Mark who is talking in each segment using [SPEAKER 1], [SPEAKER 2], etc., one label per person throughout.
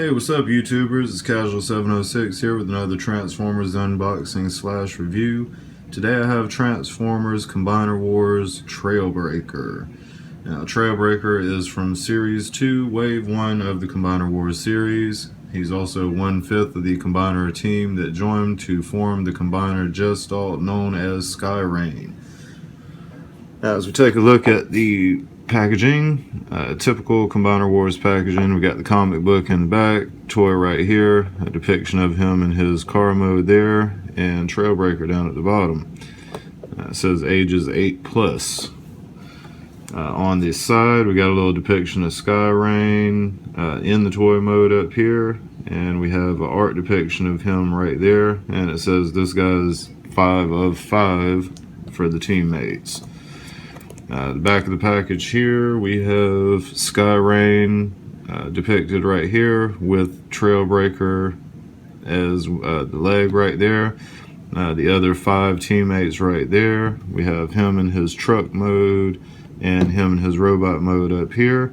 [SPEAKER 1] Hey, what's up YouTubers? It's Casual706 here with another Transformers unboxing / review. Today I have Transformers Combiner Wars Trailbreaker. Now Trailbreaker is from Series 2, Wave 1 of the Combiner Wars series. He's also 1/5 of the Combiner team that joined to form the Combiner Gestalt known as Skyrain. Now as we take a look at the packaging, typical Combiner Wars packaging, we got the comic book in the back, toy right here, a depiction of him in his car mode there, and Trailbreaker down at the bottom. It says ages 8+. On this side we got a little depiction of Skyrain in the toy mode up here, and we have an art depiction of him right there, and it says this guy's 5 of 5 for the teammates. The back of the package here, we have Skyrain depicted right here with Trailbreaker as the leg right there. The other 5 teammates right there. We have him in his truck mode and him in his robot mode up here.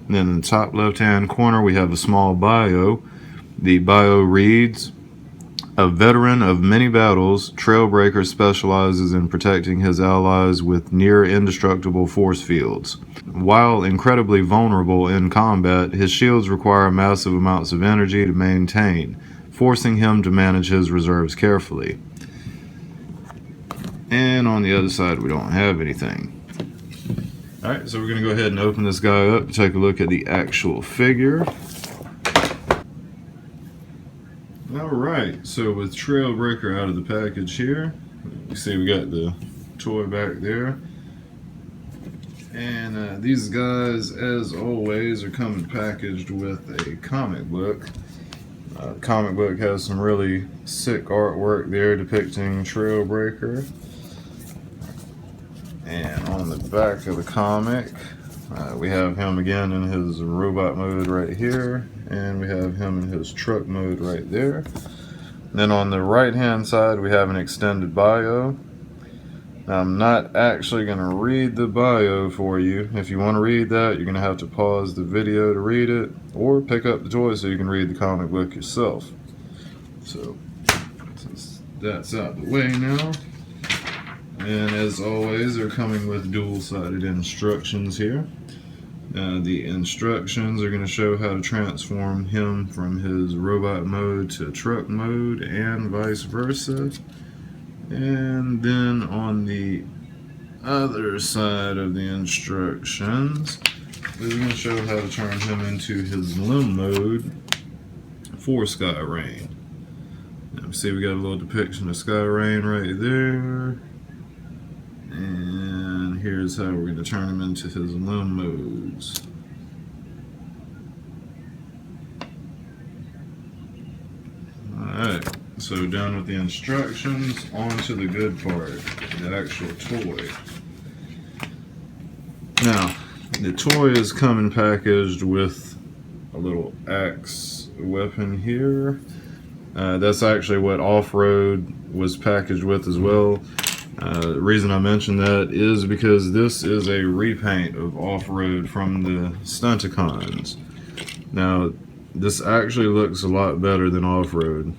[SPEAKER 1] And then in the top left hand corner we have a small bio. The bio reads, "A veteran of many battles, Trailbreaker specializes in protecting his allies with near indestructible force fields. While incredibly vulnerable in combat, his shields require massive amounts of energy to maintain, forcing him to manage his reserves carefully." And on the other side we don't have anything. Alright, so we're going to go ahead and open this guy up to take a look at the actual figure. Alright, so with Trailbreaker out of the package here, you see we got the toy back there. And these guys, as always, are coming packaged with a comic book. The comic book has some really sick artwork there depicting Trailbreaker. And on the back of the comic, we have him again in his robot mode right here, and we have him in his truck mode right there. Then on the right hand side we have an extended bio. Now, I'm not actually going to read the bio for you. If you want to read that, you're going to have to pause the video to read it, or pick up the toy so you can read the comic book yourself. So, since that's out of the way now, and as always, they're coming with dual-sided instructions here. The instructions are going to show how to transform him from his robot mode to truck mode and vice versa. And then on the other side of the instructions, we're going to show how to turn him into his limb mode for Skyrain. Now, see, we got a little depiction of Skyrain right there. And here's how we're going to turn him into his limb modes. Alright, so done with the instructions, on to the good part, the actual toy. Now, the toy is coming packaged with a little axe weapon here. That's actually what Off-Road was packaged with as well. The reason I mention that is because this is a repaint of Off-Road from the Stunticons. Now, this actually looks a lot better than Off-Road.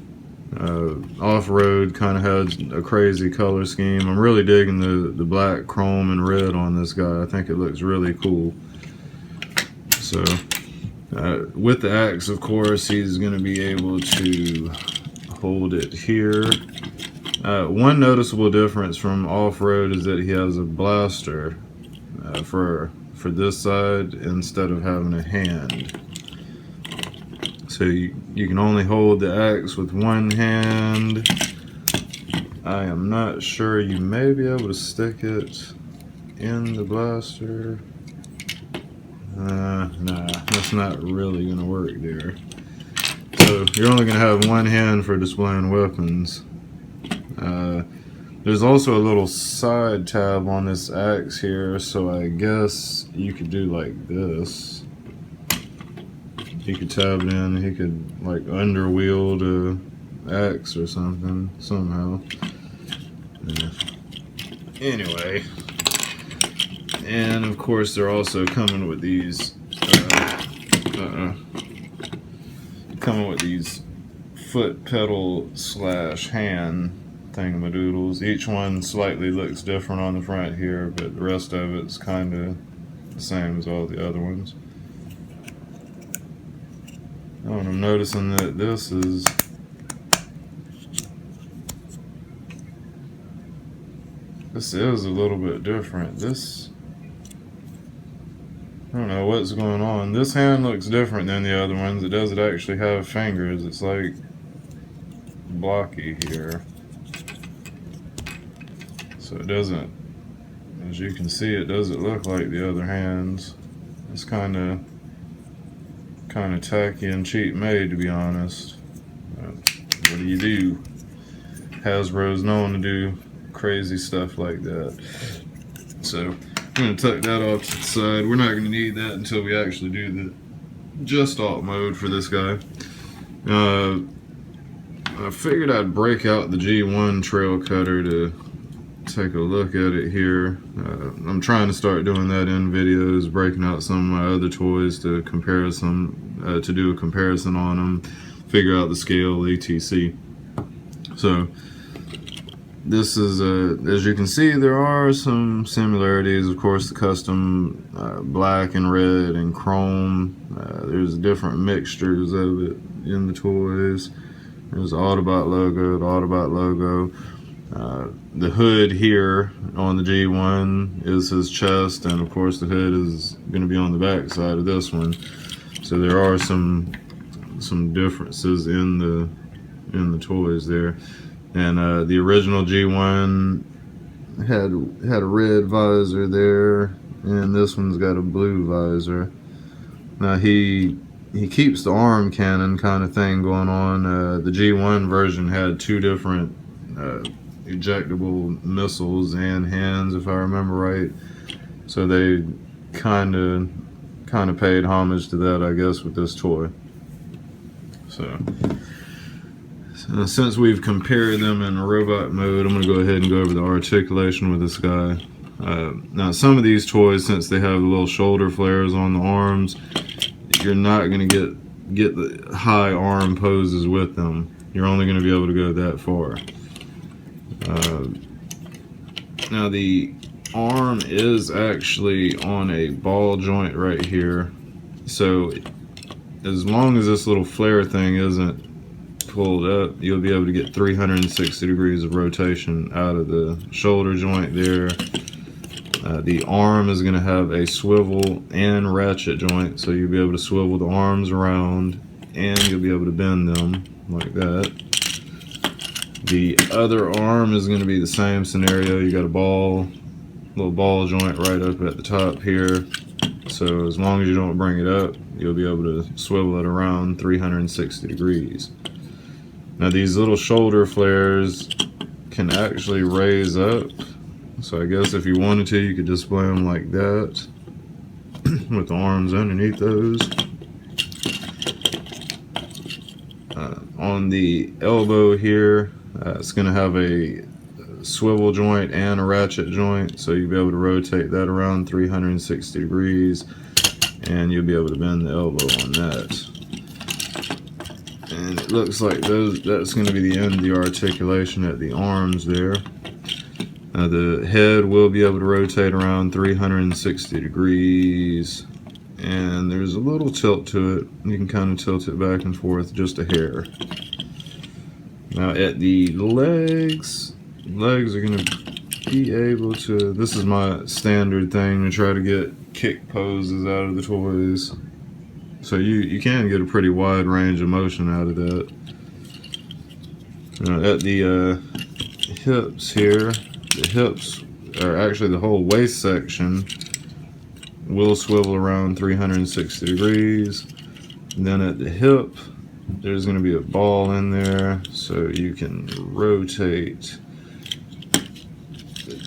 [SPEAKER 1] Off-Road kind of had a crazy color scheme. I'm really digging the black, chrome, and red on this guy. I think it looks really cool. So, with the axe, of course, he's going to be able to hold it here. One noticeable difference from Off-Road is that he has a blaster for this side instead of having a hand. So you can only hold the axe with one hand. I am not sure, you may be able to stick it in the blaster. Nah, that's not really going to work there. So you're only going to have one hand for displaying weapons. There's also a little side tab on this axe here, so I guess you could do like this. He could tab it in, he could like under wield a axe or something, somehow. Yeah. Anyway, and of course they're also coming with these going with these foot pedal slash hand thingamadoodles. Each one slightly looks different on the front here, but the rest of it's kind of the same as all the other ones. Oh, and I'm noticing that this is a little bit different. This, I don't know what's going on. This hand looks different than the other ones. It doesn't actually have fingers. It's like blocky here. So it doesn't, as you can see, it doesn't look like the other hands. It's kind of tacky and cheap made, to be honest. What do you do? Hasbro's known to do crazy stuff like that. So I'm going to tuck that off to the side. We're not going to need that until we actually do the just alt mode for this guy. I figured I'd break out the G1 trail cutter to take a look at it here. I'm trying to start doing that in videos, breaking out some of my other toys to compare some, to do a comparison on them, figure out the scale, etc. So this is, as you can see, there are some similarities. Of course, the custom black and red and chrome. There's different mixtures of it in the toys. There's the Autobot logo, the Autobot logo. The hood here on the G1 is his chest, and of course the hood is going to be on the back side of this one. So there are some differences in the toys there. And the original G1 had a red visor there, and this one's got a blue visor. Now he keeps the arm cannon kind of thing going on. The G1 version had two different ejectable missiles and hands, if I remember right. So they kind of paid homage to that, I guess, with this toy. So since we've compared them in robot mode, I'm going to go ahead and go over the articulation with this guy. Now, some of these toys, since they have the little shoulder flares on the arms, you're not going to get the high arm poses with them. You're only going to be able to go that far. Now the arm is actually on a ball joint right here, so as long as this little flare thing isn't pulled up, you'll be able to get 360 degrees of rotation out of the shoulder joint there. The arm is going to have a swivel and ratchet joint, so you'll be able to swivel the arms around and you'll be able to bend them like that. The other arm is going to be the same scenario. You got a little ball joint right up at the top here. So as long as you don't bring it up, you'll be able to swivel it around 360 degrees. Now these little shoulder flares can actually raise up. So I guess if you wanted to, you could display them like that with the arms underneath those. On the elbow here, it's going to have a swivel joint and a ratchet joint, so you'll be able to rotate that around 360 degrees, and you'll be able to bend the elbow on that. And it looks like that's going to be the end of the articulation at the arms there. The head will be able to rotate around 360 degrees, and there's a little tilt to it. You can kind of tilt it back and forth just a hair. Now at the legs are going to be able to, this is my standard thing to try to get kick poses out of the toys. So you can get a pretty wide range of motion out of that. At the hips here, the hips are actually the whole waist section will swivel around 360 degrees. And then at the hip, there's going to be a ball in there, so you can rotate,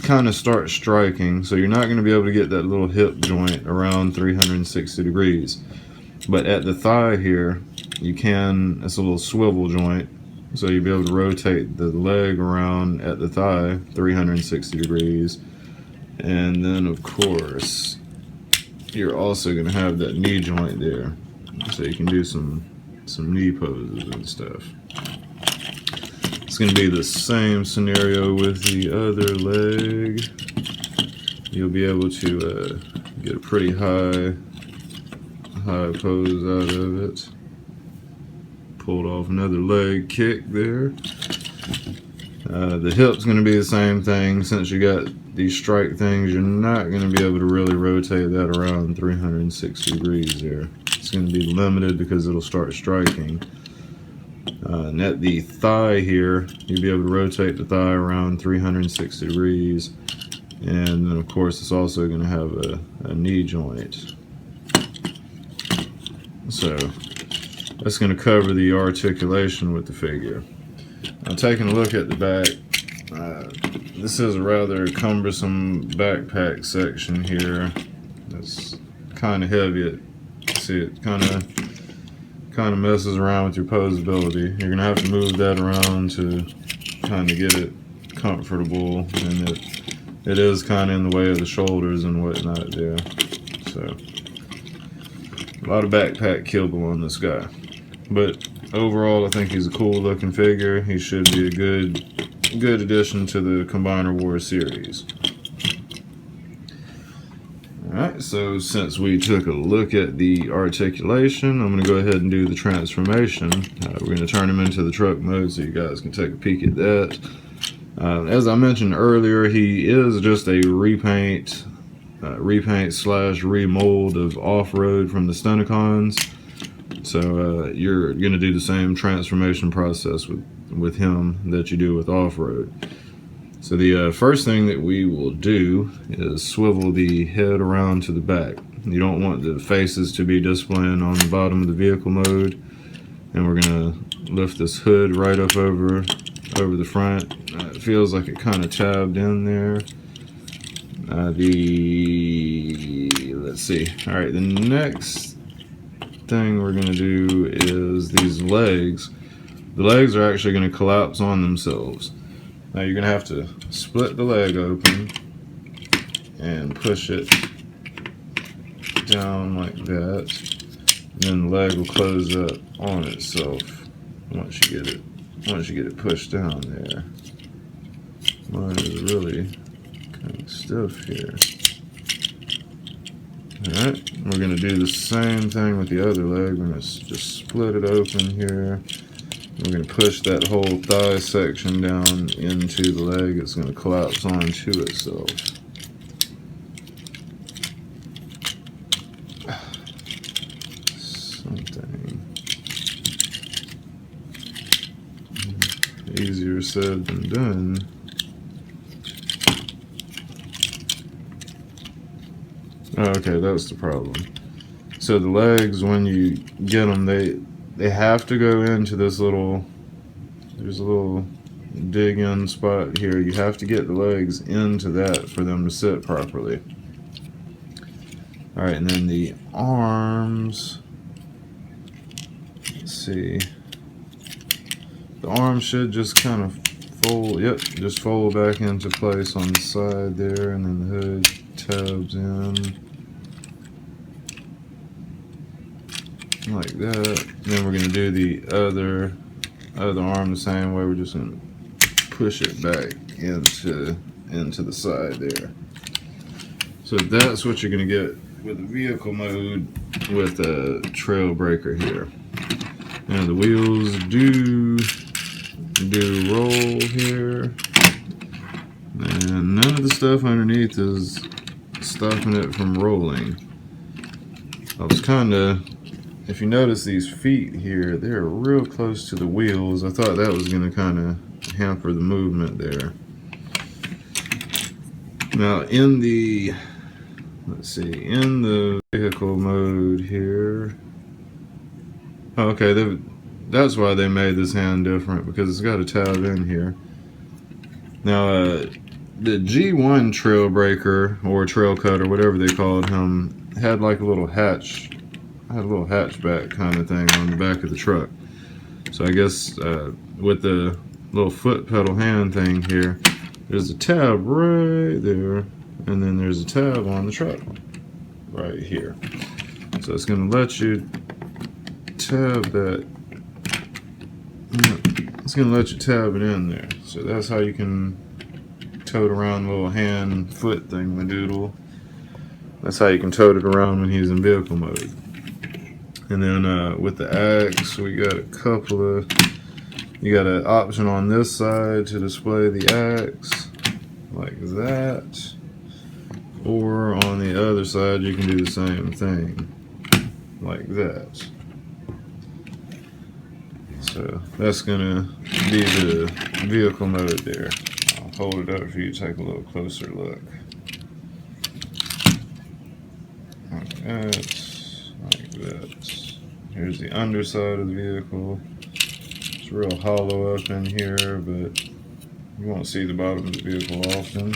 [SPEAKER 1] kind of start striking. So you're not going to be able to get that little hip joint around 360 degrees. But at the thigh here, you can, it's a little swivel joint, so you'll be able to rotate the leg around at the thigh 360 degrees. And then of course, you're also going to have that knee joint there, so you can do some some knee poses and stuff. It's going to be the same scenario with the other leg. You'll be able to get a pretty high pose out of it. Pulled off another leg kick there. The hip's going to be the same thing. Since you got these strike things, you're not going to be able to really rotate that around 360 degrees there. It's going to be limited because it'll start striking. And at the thigh here, you'll be able to rotate the thigh around 360 degrees. And then of course it's also going to have a knee joint. So that's going to cover the articulation with the figure. Now, taking a look at the back, this is a rather cumbersome backpack section here. It's kind of heavy. See, it kind of messes around with your posability. You're going to have to move that around to kind of get it comfortable, and it is kind of in the way of the shoulders and whatnot there. So a lot of backpack kibble on this guy, but overall I think he's a cool looking figure. He should be a good addition to the Combiner Wars series. Alright, so since we took a look at the articulation, I'm going to go ahead and do the transformation. We're going to turn him into the truck mode so you guys can take a peek at that. As I mentioned earlier, he is just a repaint slash remold of Off-Road from the Stunticons. So you're going to do the same transformation process with him that you do with Off-Road. So the first thing that we will do is swivel the head around to the back. You don't want the faces to be displaying on the bottom of the vehicle mode. And we're going to lift this hood right up over the front. It feels like it kind of tabbed in there. Let's see. Alright, the next thing we're going to do is these legs. The legs are actually going to collapse on themselves. Now you're going to have to split the leg open and push it down like that. And then the leg will close up on itself once you get it pushed down there. Mine is really kind of stiff here. Alright, we're going to do the same thing with the other leg. We're going to just split it open here. We're going to push that whole thigh section down into the leg. It's going to collapse onto itself. Something easier said than done. Okay, that's the problem. So the legs, when you get them, they have to go into this little, there's a little dig in spot here. You have to get the legs into that for them to sit properly. Alright, and then the arms, let's see, the arms should just kind of fold, yep, just fold back into place on the side there, and then the hood tabs in like that. Then we're going to do the other arm the same way. We're just going to push it back into the side there. So that's what you're going to get with the vehicle mode with a Trailbreaker here. And the wheels do roll here, and none of the stuff underneath is stopping it from rolling. I was kind of, if you notice these feet here, they're real close to the wheels. I thought that was going to kind of hamper the movement there. Now in the, let's see, in the vehicle mode here, okay, that's why they made this hand different, because it's got a tab in here. Now the G1 Trailbreaker, or Trail Cutter, whatever they called him, had like a little hatch. Had a little hatchback kind of thing on the back of the truck. So I guess with the little foot pedal hand thing here, there's a tab right there, and then there's a tab on the truck right here. So it's going to let you tab that It's going to let you tab it in there. So that's how you can tote around the little hand foot thing, the doodle. That's how you can tote it around when he's in vehicle mode. And then with the axe, we got a couple of, you got an option on this side to display the axe like that, or on the other side you can do the same thing like that. So that's gonna be the vehicle mode there. I'll hold it up for you to take a little closer look. Like that. Here's the underside of the vehicle. It's real hollow up in here, but you won't see the bottom of the vehicle often.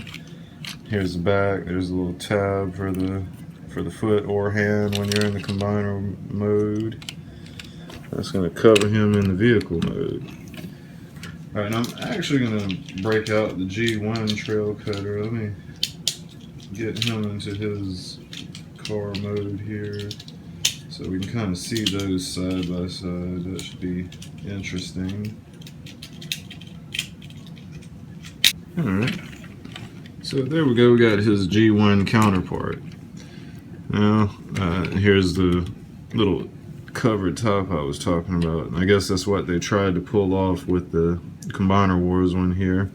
[SPEAKER 1] Here's the back. There's a little tab for the foot or hand when you're in the combiner mode. That's going to cover him in the vehicle mode. Alright, now I'm actually going to break out the G1 trail cutter. Let me get him into his car mode here so we can kind of see those side by side. That should be interesting. Alright, so there we go, we got his G1 counterpart. Now, here's the little covered top I was talking about. And I guess that's what they tried to pull off with the Combiner Wars one here.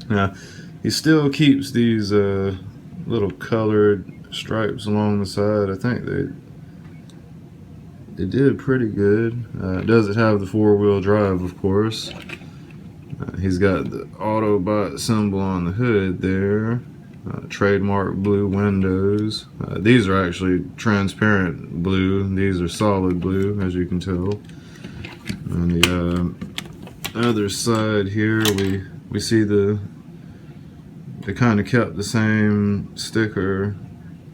[SPEAKER 1] Now, he still keeps these little colored stripes along the side. I think they did pretty good. Does it have the 4-wheel drive, of course? He's got the Autobot symbol on the hood there. Trademark blue windows. These are actually transparent blue. These are solid blue, as you can tell. On the other side here, we see they kind of kept the same sticker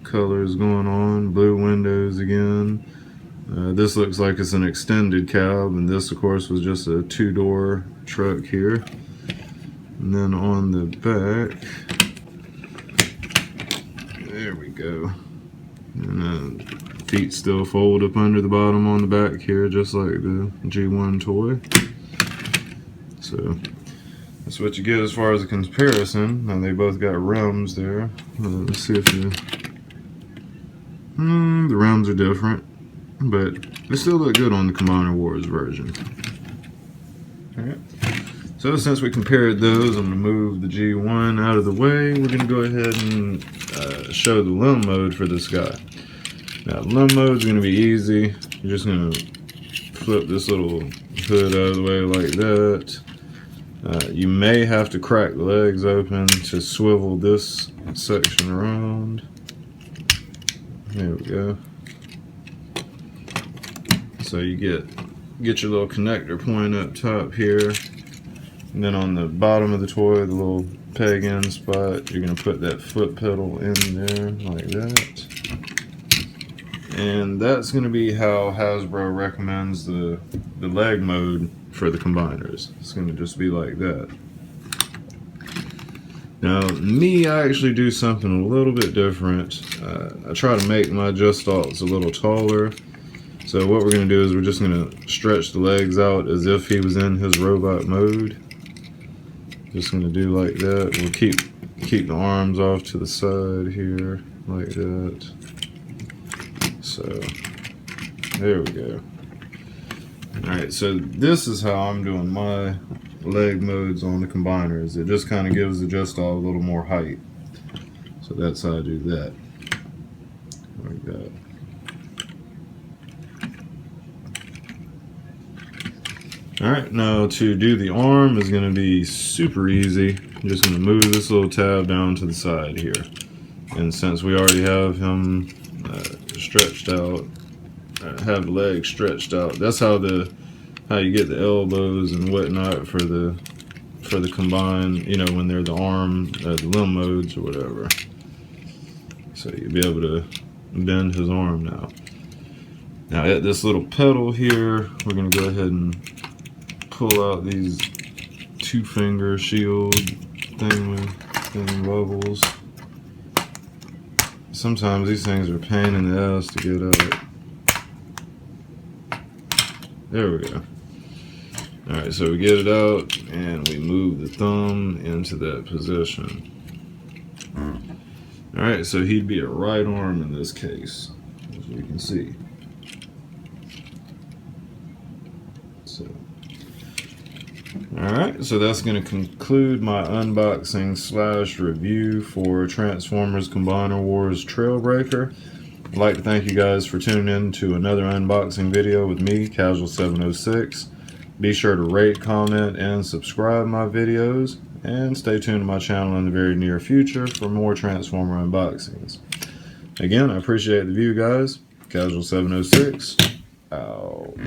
[SPEAKER 1] colors going on. Blue windows again. This looks like it's an extended cab, and this, of course, was just a 2-door truck here. And then on the back, there we go. And feet still fold up under the bottom on the back here, just like the G1 toy. So that's what you get as far as a comparison. And they both got rims there. Let's see if the rims are different, but they still look good on the Combiner Wars version. Alright. So since we compared those, I'm going to move the G1 out of the way. We're going to go ahead and show the limb mode for this guy. Now, limb mode is going to be easy. You're just going to flip this little hood out of the way like that. You may have to crack the legs open to swivel this section around. There we go. So you get your little connector point up top here. And then on the bottom of the toy, the little peg in spot, you're going to put that foot pedal in there like that. And that's going to be how Hasbro recommends the leg mode for the combiners. It's going to just be like that. Now, me, I actually do something a little bit different. I try to make my just stalks a little taller. So what we're going to do is we're just going to stretch the legs out as if he was in his robot mode. Just going to do like that. We'll keep the arms off to the side here, like that. So, there we go. Alright, so this is how I'm doing my leg modes on the combiners. It just kind of gives the just all a little more height. So that's how I do that. Like that. Alright, now to do the arm is going to be super easy. I'm just going to move this little tab down to the side here. And since we already have him stretched out, have the legs stretched out, that's how you get the elbows and whatnot for the combined, you know, when they're the arm, the limb modes or whatever. So you'll be able to bend his arm now. Now at this little pedal here, we're going to go ahead and pull out these 2-finger shield thing bubbles. Sometimes these things are a pain in the ass to get out. There we go. Alright, so we get it out and we move the thumb into that position. Alright, so he'd be a right arm in this case, as you can see. Alright, so that's going to conclude my unboxing / review for Transformers Combiner Wars Trailbreaker. I'd like to thank you guys for tuning in to another unboxing video with me, Casual706. Be sure to rate, comment, and subscribe my videos, and stay tuned to my channel in the very near future for more Transformer unboxings. Again, I appreciate the view, guys. Casual706, out.